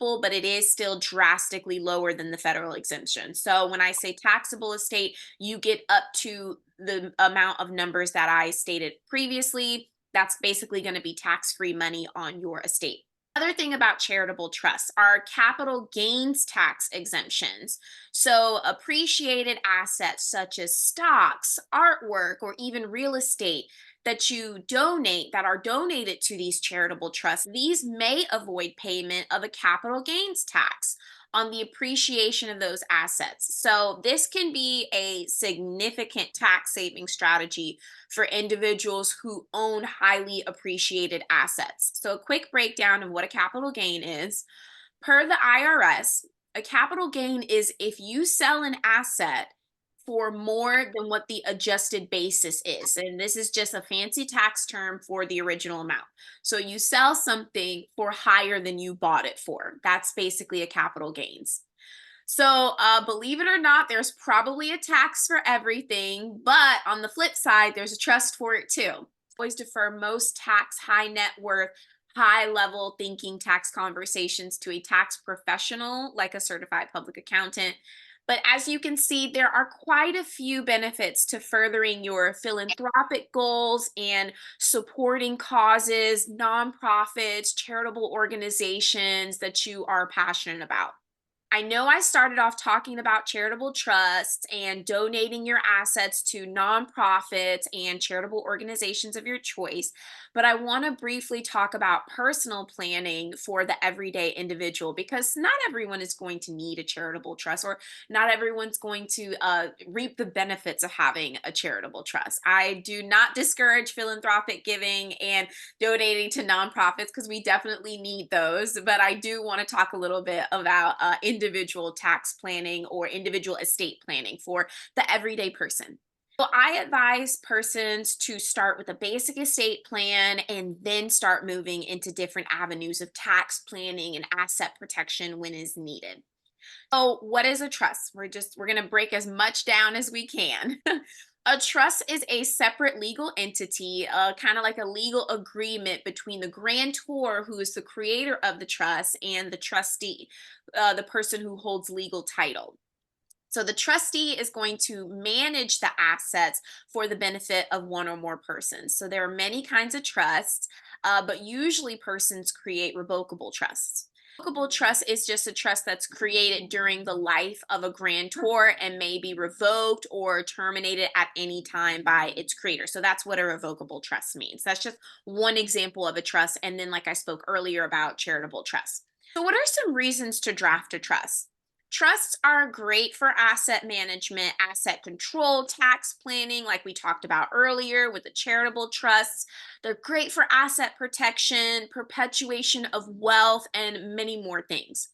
but it is still drastically lower than the federal exemption. So when I say taxable estate, you get up to the amount of numbers that I stated previously. That's basically going to be tax-free money on your estate. Another thing about charitable trusts are capital gains tax exemptions. So, appreciated assets such as stocks, artwork, or even real estate that you donate that are donated to these charitable trusts, these may avoid payment of a capital gains tax on the appreciation of those assets. So, this can be a significant tax saving strategy for individuals who own highly appreciated assets. So, a quick breakdown of what a capital gain is. Per the IRS, a capital gain is if you sell an asset for more than what the adjusted basis is. And this is just a fancy tax term for the original amount. So you sell something for higher than you bought it for. That's basically a capital gains. So, believe it or not, there's probably a tax for everything, but on the flip side, there's a trust for it too. Always defer most tax high net worth, high level thinking tax conversations to a tax professional like a certified public accountant. But as you can see, there are quite a few benefits to furthering your philanthropic goals and supporting causes, nonprofits, charitable organizations that you are passionate about. I know I started off talking about charitable trusts and donating your assets to nonprofits and charitable organizations of your choice, but I want to briefly talk about personal planning for the everyday individual because not everyone is going to need a charitable trust or not everyone's going to reap the benefits of having a charitable trust. I do not discourage philanthropic giving and donating to nonprofits because we definitely need those. But I do want to talk a little bit about individual tax planning or individual estate planning for the everyday person. So I advise persons to start with a basic estate plan and then start moving into different avenues of tax planning and asset protection when is needed. So, what is a trust? We're going to break as much down as we can. A trust is a separate legal entity, kind of like a legal agreement between the grantor, who is the creator of the trust, and the trustee, the person who holds legal title. So the trustee is going to manage the assets for the benefit of one or more persons. So there are many kinds of trusts, but usually persons create revocable trusts. Revocable trust is just a trust that's created during the life of a grantor and may be revoked or terminated at any time by its creator. So that's what a revocable trust means. That's just one example of a trust. And then, like I spoke earlier about charitable trusts. So, what are some reasons to draft a trust? Trusts are great for asset management, asset control, tax planning, like we talked about earlier with the charitable trusts. They're great for asset protection, perpetuation of wealth, and many more things.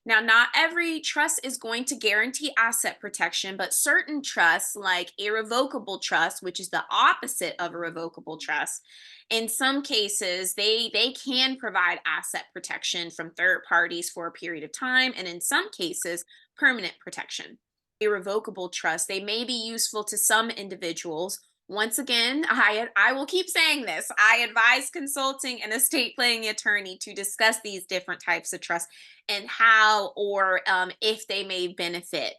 Now, not every trust is going to guarantee asset protection, but certain trusts, like irrevocable trust, which is the opposite of a revocable trust, in some cases, they can provide asset protection from third parties for a period of time, and in some cases, permanent protection. Irrevocable trust, they may be useful to some individuals. Once again, I will keep saying this. I advise consulting an estate planning attorney to discuss these different types of trust and how or if they may benefit,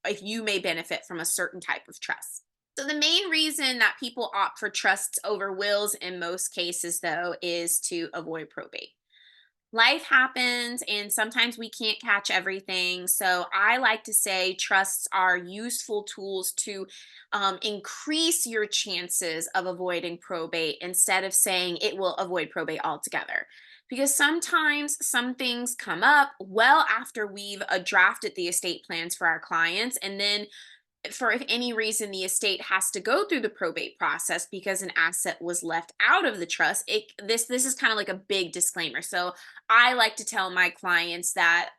if you may benefit from a certain type of trust. So, the main reason that people opt for trusts over wills in most cases, though, is to avoid probate. Life happens, and sometimes we can't catch everything. So, I like to say trusts are useful tools to increase your chances of avoiding probate instead of saying it will avoid probate altogether. Because sometimes some things come up well after we've drafted the estate plans for our clients, and then for if any reason the estate has to go through the probate process because an asset was left out of the trust, this is kind of like a big disclaimer. So I like to tell my clients that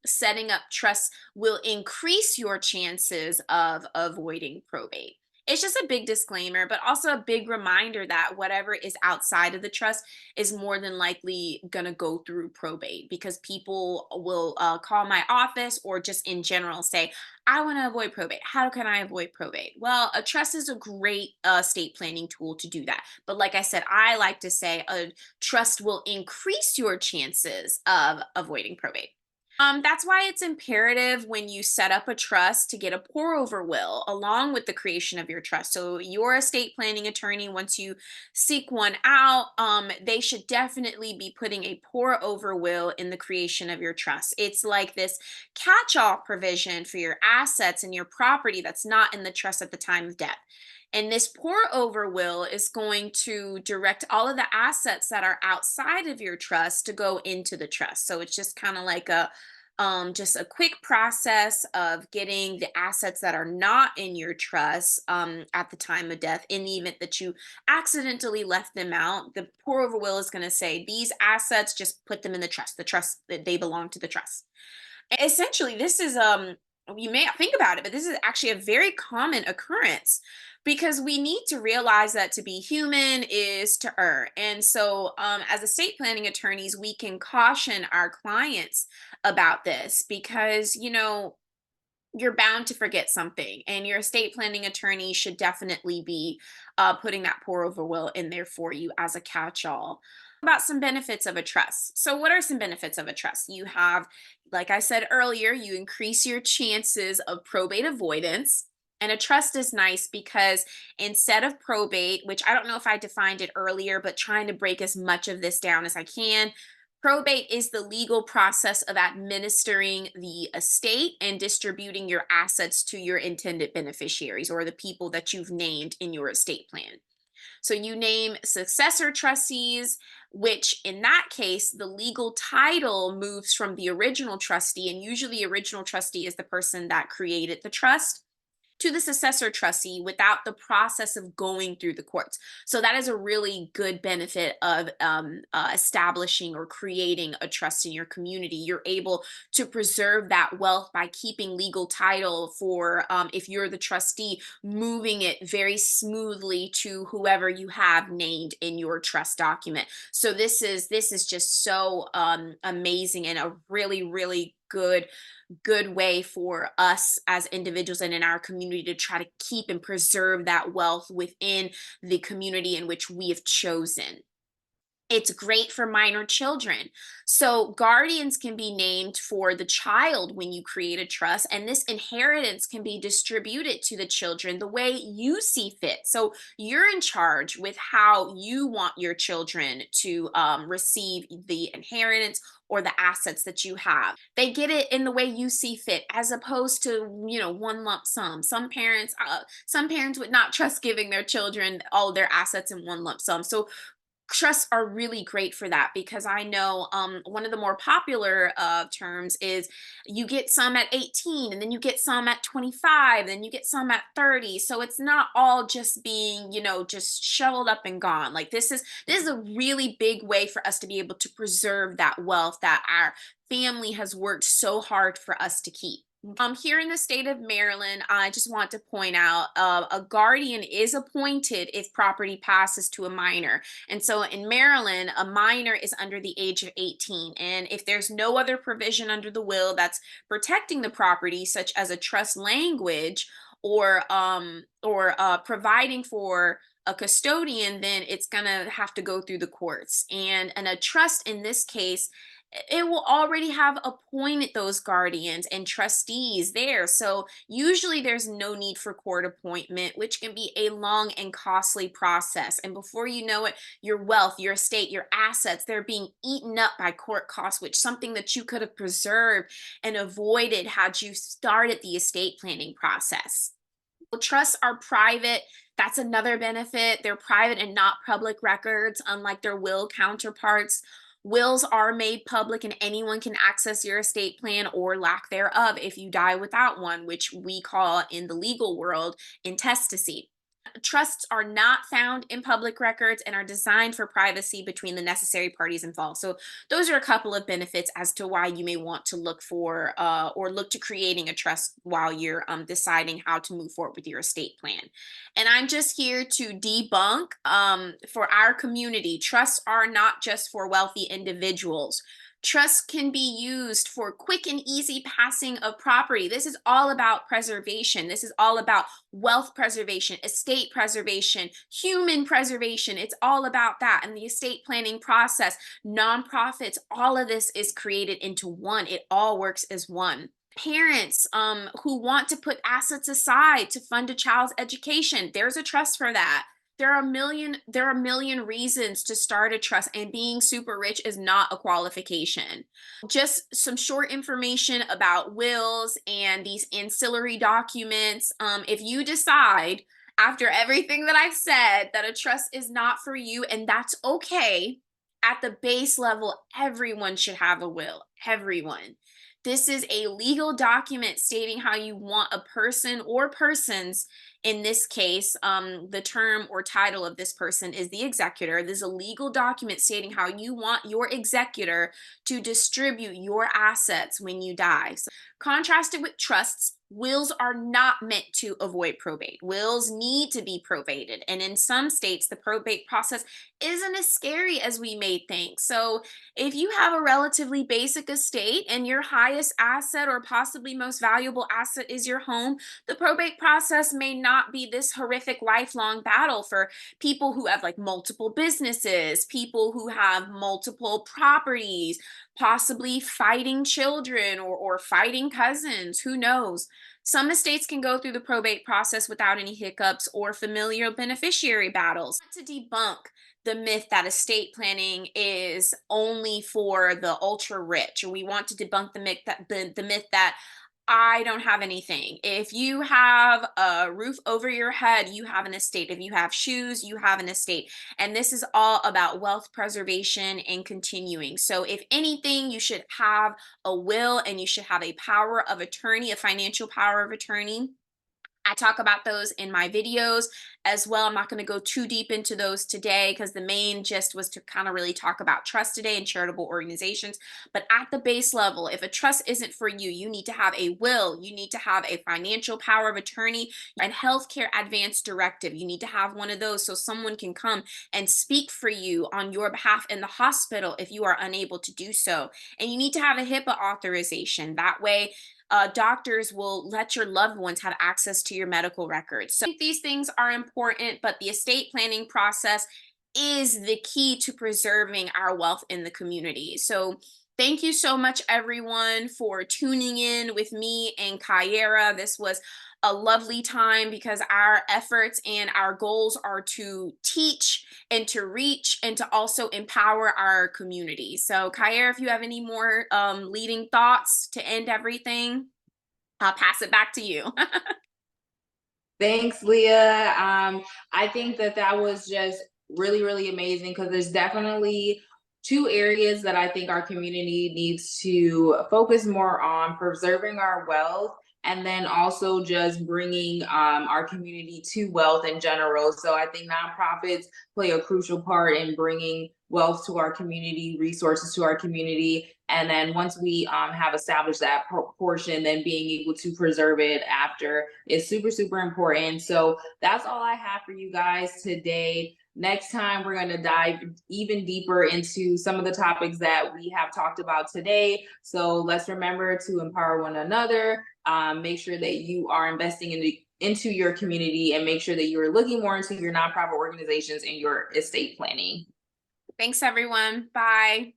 setting up trusts will increase your chances of avoiding probate. It's just a big disclaimer, but also a big reminder that whatever is outside of the trust is more than likely going to go through probate, because people will call my office or just in general say, I want to avoid probate. How can I avoid probate? Well, a trust is a great estate planning tool to do that. But like I said, I like to say a trust will increase your chances of avoiding probate. That's why it's imperative when you set up a trust to get a pour over will along with the creation of your trust. So, your estate planning attorney, once you seek one out, they should definitely be putting a pour over will in the creation of your trust. It's like this catch all provision for your assets and your property that's not in the trust at the time of death. And this pour over will is going to direct all of the assets that are outside of your trust to go into the trust. So it's just kind of like a just a quick process of getting the assets that are not in your trust at the time of death. In the event that you accidentally left them out, the pour over will is going to say these assets, just put them in the trust. The trust that they belong to the trust. Essentially, this is you may not think about it, but this is actually a very common occurrence, because we need to realize that to be human is to err. And so as estate planning attorneys, we can caution our clients about this, because you're bound to forget something, and your estate planning attorney should definitely be putting that pour over will in there for you as a catch-all. About some benefits of a trust. So, what are some benefits of a trust? You have, like I said earlier, you increase your chances of probate avoidance. And a trust is nice because instead of probate, which I don't know if I defined it earlier, but trying to break as much of this down as I can, probate is the legal process of administering the estate and distributing your assets to your intended beneficiaries, or the people that you've named in your estate plan. So you name successor trustees, which in that case, the legal title moves from the original trustee. And usually, the original trustee is the person that created the trust, to the successor trustee without the process of going through the courts. So that is a really good benefit of establishing or creating a trust in your community. You're able to preserve that wealth by keeping legal title for, if you're the trustee, moving it very smoothly to whoever you have named in your trust document. So this is just so amazing, and a really good way for us as individuals and in our community to try to keep and preserve that wealth within the community in which we have chosen. It's great for minor children. So, guardians can be named for the child when you create a trust, and this inheritance can be distributed to the children the way you see fit. So, you're in charge with how you want your children to receive the inheritance or the assets that you have. They get it in the way you see fit, as opposed to one lump sum. Some parents would not trust giving their children all their assets in one lump sum. So trusts are really great for that, because I know one of the more popular terms is you get some at 18, and then you get some at 25, then you get some at 30. So it's not all just being just shoveled up and gone. Like, this is a really big way for us to be able to preserve that wealth that our family has worked so hard for us to keep. Here in the state of Maryland, I just want to point out a guardian is appointed if property passes to a minor. And so in Maryland, a minor is under the age of 18. And if there's no other provision under the will that's protecting the property, such as a trust language or providing for a custodian, then it's gonna have to go through the courts. And a trust in this case, it will already have appointed those guardians and trustees there. So usually there's no need for court appointment, which can be a long and costly process. And before you know it, your wealth, your estate, your assets, they're being eaten up by court costs, which something that you could have preserved and avoided had you started the estate planning process. Well, trusts are private. That's another benefit. They're private and not public records, unlike their will counterparts. Wills are made public, and anyone can access your estate plan or lack thereof if you die without one, which we call in the legal world intestacy. Trusts are not found in public records and are designed for privacy between the necessary parties involved. So those are a couple of benefits as to why you may want to look for or look to creating a trust while you're deciding how to move forward with your estate plan. And I'm just here to debunk for our community, trusts are not just for wealthy individuals. Trusts can be used for quick and easy passing of property. This is all about preservation. This is all about wealth preservation, estate preservation, human preservation. It's all about that. And the estate planning process, nonprofits, all of this is created into one. It all works as one. Parents who want to put assets aside to fund a child's education, there's a trust for that. There are a million reasons to start a trust, and being super rich is not a qualification. Just some short information about wills and these ancillary documents. If you decide after everything that I've said that a trust is not for you, and that's okay, at the base level, everyone should have a will. Everyone. This is a legal document stating how you want a person or persons, in this case, the term or title of this person is the executor. This is a legal document stating how you want your executor to distribute your assets when you die. So, contrasted with trusts, wills are not meant to avoid probate. Wills need to be probated. And in some states, the probate process isn't as scary as we may think. So, if you have a relatively basic estate and your highest asset or possibly most valuable asset is your home, the probate process may not be this horrific lifelong battle for people who have like multiple businesses, people who have multiple properties, possibly fighting children or fighting cousins, who knows. Some estates can go through the probate process without any hiccups or familial beneficiary battles. To debunk the myth that estate planning is only for the ultra rich, or we want to debunk the myth that the myth that I don't have anything. If you have a roof over your head, you have an estate. If you have shoes, you have an estate. And this is all about wealth preservation and continuing. So, if anything, you should have a will and you should have a power of attorney, a financial power of attorney. I talk about those in my videos as well. I'm not going to go too deep into those today because the main gist was to kind of really talk about trust today and charitable organizations. But at the base level, if a trust isn't for you, you need to have a will, you need to have a financial power of attorney, and healthcare advance directive. You need to have one of those so someone can come and speak for you on your behalf in the hospital if you are unable to do so. And you need to have a HIPAA authorization. That way, doctors will let your loved ones have access to your medical records. So these things are important, but the estate planning process is the key to preserving our wealth in the community. So thank you so much, everyone, for tuning in with me and Kyara. This was a lovely time because our efforts and our goals are to teach and to reach and to also empower our community. So, Kyara, if you have any more leading thoughts to end everything, I'll pass it back to you. Thanks, Leah. I think that that was just really, really amazing because there's definitely two areas that I think our community needs to focus more on: preserving our wealth, and then also just bringing our community to wealth in general. So I think nonprofits play a crucial part in bringing wealth to our community, resources to our community. And then once we have established that portion, then being able to preserve it after is super, super important. So that's all I have for you guys today. Next time, we're going to dive even deeper into some of the topics that we have talked about today. So let's remember to empower one another, make sure that you are investing into your community, and make sure that you're looking more into your nonprofit organizations and your estate planning. Thanks, everyone. Bye.